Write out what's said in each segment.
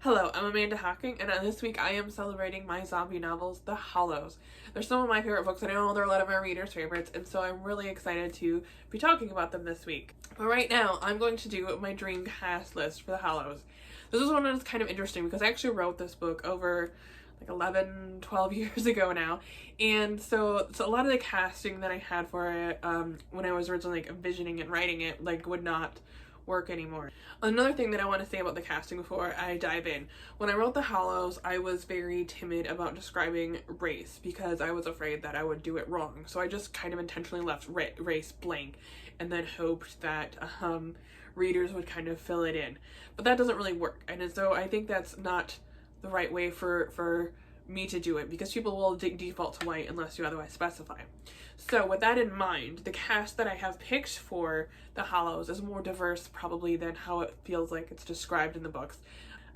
Hello, I'm Amanda Hocking, and this week I am celebrating my zombie novels, The Hollows. They're some of my favorite books, and I know they're a lot of my readers' favorites, and so I'm really excited to be talking about them this week. But right now, I'm going to do my Dreamcast list for The Hollows. This is one that's kind of interesting because I actually wrote this book over like 11, 12 years ago now, and so a lot of the casting that I had for it when I was originally like envisioning and writing it like would not work anymore. Another thing that I want to say about the casting before I dive in. When I wrote The Hollows, I was very timid about describing race because I was afraid that I would do it wrong. So I just kind of intentionally left race blank and then hoped that readers would kind of fill it in. But that doesn't really work. And so I think that's not the right way for me to do it because people will default to white unless you otherwise specify. So with that in mind, the cast that I have picked for The Hollows is more diverse probably than how it feels like it's described in the books.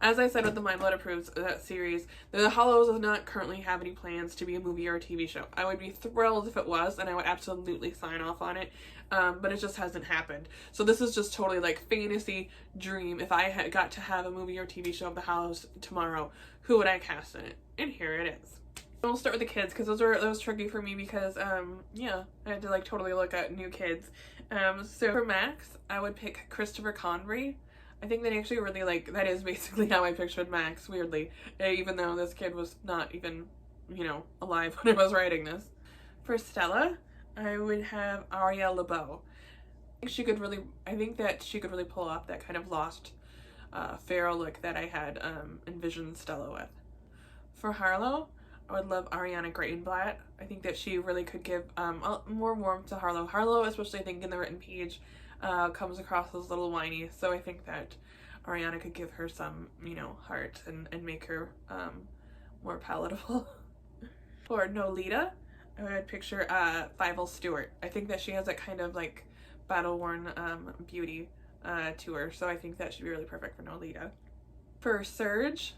As I said with the My Blood Approves series, The Hollows does not currently have any plans to be a movie or a TV show. I would be thrilled if it was, and I would absolutely sign off on it, but it just hasn't happened. So this is just totally like fantasy dream. If I got to have a movie or TV show of The Hollows tomorrow, who would I cast in it? And here it is. We'll start with the kids because that was tricky for me because yeah, I had to like totally look at new kids. So for Max, I would pick Christopher Convery. I think that actually really like that is basically how I pictured Max, weirdly, even though this kid was not even, you know, alive when I was writing this. For Stella, I would have Aria LeBeau. I think that she could really pull off that kind of lost feral look that I had envisioned Stella with. For Harlow, I would love Ariana Greenblatt. I think that she really could give more warmth to Harlow. Harlow, especially I think in the written page, comes across as a little whiny, so I think that Ariana could give her some, you know, heart and make her more palatable. For Nolita, I would picture FIVEL Stewart. I think that she has that kind of like battle-worn beauty to her, so I think that should be really perfect for Nolita. For Surge,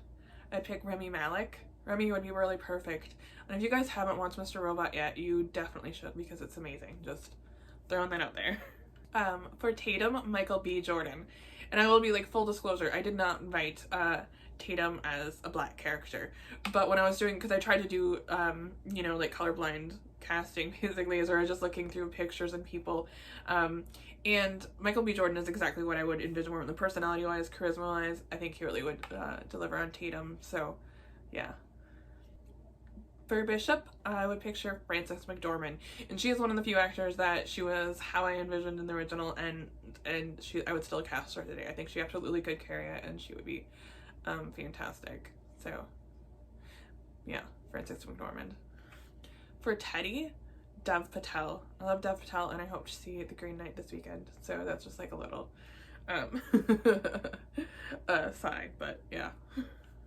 I'd pick MALEK. Remy would be really perfect. And if you guys haven't watched Mr. Robot yet, you definitely should because it's amazing. Just throwing that out there. For Tatum, Michael B. Jordan. And I will be like, full disclosure, I did not write Tatum as a black character. But when I was doing, because I tried to do, you know, like colorblind casting basically, as I was just looking through pictures and people. And Michael B. Jordan is exactly what I would envision more. The personality-wise, charisma-wise, I think he really would deliver on Tatum. So, yeah. For Bishop, I would picture Frances McDormand, and she is one of the few actors that she was how I envisioned in the original, and I would still cast her today. I think she absolutely could carry it, and she would be fantastic. So, yeah, Frances McDormand. For Teddy, Dev Patel. I love Dev Patel, and I hope to see The Green Knight this weekend. So that's just like a little side, but yeah.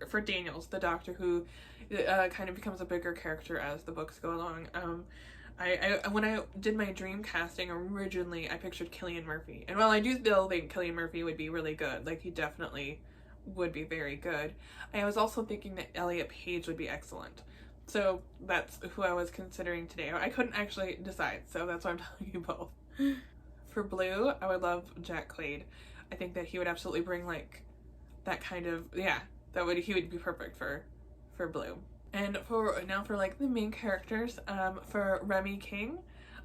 For Daniels, the doctor who kind of becomes a bigger character as the books go along. When I did my dream casting originally, I pictured Cillian Murphy. And while I do still think Cillian Murphy would be really good, like he definitely would be very good, I was also thinking that ELLIOT Page would be excellent. So that's who I was considering today. I couldn't actually decide, so that's why I'm telling you both. For Blue, I would love Jack Quaid. I think that he would absolutely bring like that kind of, yeah, he would be perfect for Blue. And for like the main characters, for Remy King,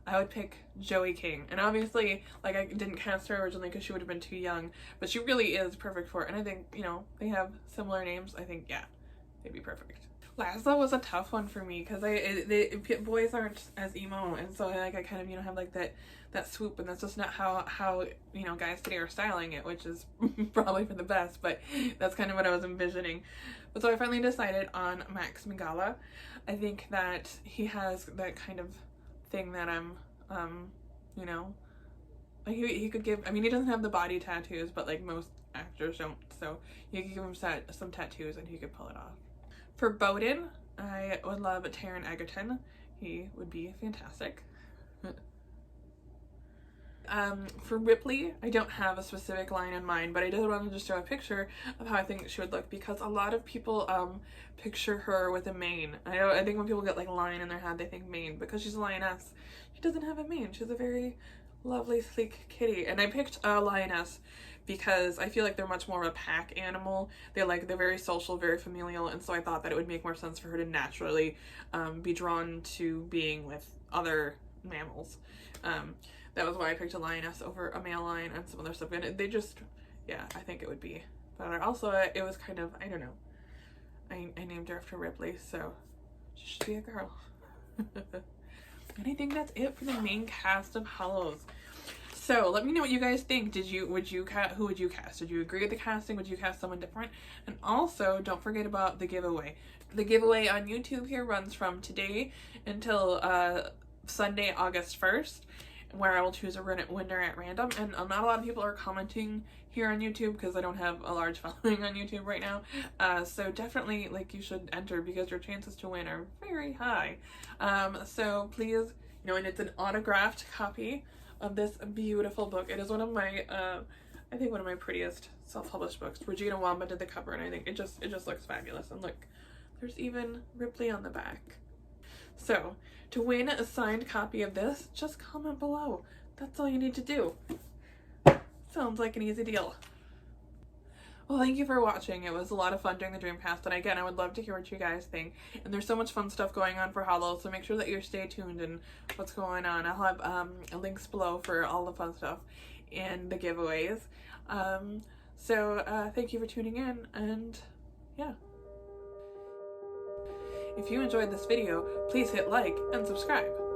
I would pick Joey King. And obviously, like I didn't cast her originally because she would have been too young, but she really is perfect for it. And I think, you know, they have similar names. I think, yeah, they'd be perfect. Laszlo was a tough one for me because boys aren't as emo, and so like I kind of, you know, have like that swoop, and that's just not how you know guys today are styling it, which is probably for the best, but that's kind of what I was envisioning. But so I finally decided on Max Minghella. I think that he has that kind of thing that I'm you know, like he could give, I mean he doesn't have the body tattoos, but like most actors don't, so you could give him some tattoos and he could pull it off. For Bowden, I would love Taron Egerton. He would be fantastic. For Ripley, I don't have a specific line in mind, but I did want to just show a picture of how I think she would look because a lot of people picture her with a mane. I think when people get like lion in their head, they think mane because she's a lioness. She doesn't have a mane. She's a very lovely sleek kitty. And I picked a lioness because I feel like they're much more of a pack animal. They're very social, very familial, and so I thought that it would make more sense for her to naturally be drawn to being with other mammals. That was why I picked a lioness over a male lion and some other stuff. And they just, yeah, I think it would be better. Also, it was kind of, I don't know. I named her after Ripley, so she should be a girl. And I think that's it for the main cast of Hollows. So let me know what you guys think. Who would you cast? Did you agree with the casting? Would you cast someone different? And also, don't forget about the giveaway. The giveaway on YouTube here runs from today until Sunday, August 1st, where I will choose a winner at random. And not a lot of people are commenting here on YouTube because I don't have a large following on YouTube right now. So definitely, you should enter because your chances to win are very high. So please, and it's an autographed copy of this beautiful book. It is one of my, I think one of my prettiest self-published books. Regina Wamba did the cover, and I think it just looks fabulous. And look, there's even Ripley on the back. So, to win a signed copy of this, just comment below. That's all you need to do. Sounds like an easy deal. Well, thank you for watching. It was a lot of fun doing the Dreamcast, and again, I would love to hear what you guys think. And there's so much fun stuff going on for Hollow, so make sure that you're stay tuned and what's going on. I'll have links below for all the fun stuff and the giveaways. Thank you for tuning in, and yeah. If you enjoyed this video, please hit like and subscribe.